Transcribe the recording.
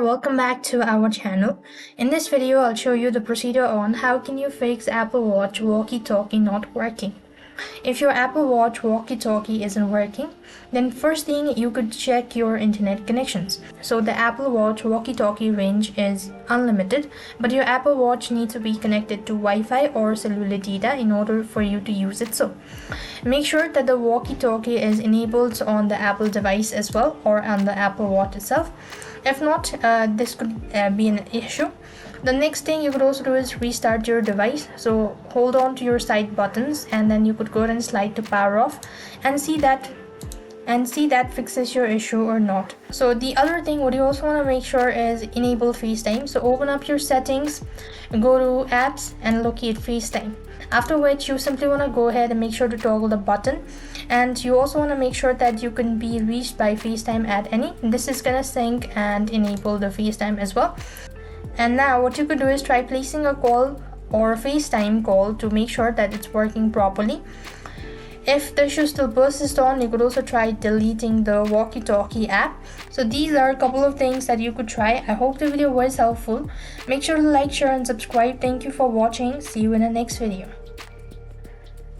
Welcome back to our channel. In this video, I'll show you the procedure on how can you fix Apple Watch Walkie-Talkie not working. If your Apple Watch Walkie-Talkie isn't working, then first thing you could check your internet connections. So the Apple Watch Walkie-Talkie range is unlimited, but your Apple Watch needs to be connected to Wi-Fi or cellular data in order for you to use it. So make sure that the walkie-talkie is enabled on the Apple device as well or on the Apple Watch itself. If not, this could be an issue. The next thing you could also do is restart your device. So hold on to your side buttons and then you could go ahead and slide to power off and see that fixes your issue or not. So the other thing what you also want to make sure is enable FaceTime. So open up your settings, go to apps and locate FaceTime. After which you simply want to go ahead and make sure to toggle the button, and you also want to make sure that you can be reached by FaceTime at any. This is gonna sync and enable the FaceTime as well. And now what you could do is try placing a call or a FaceTime call to make sure that it's working properly. If the issue still persists on, you could also try deleting the walkie-talkie app. So these are a couple of things that you could try. I hope the video was helpful. Make sure to like, share and subscribe. Thank you for watching. See you in the next video.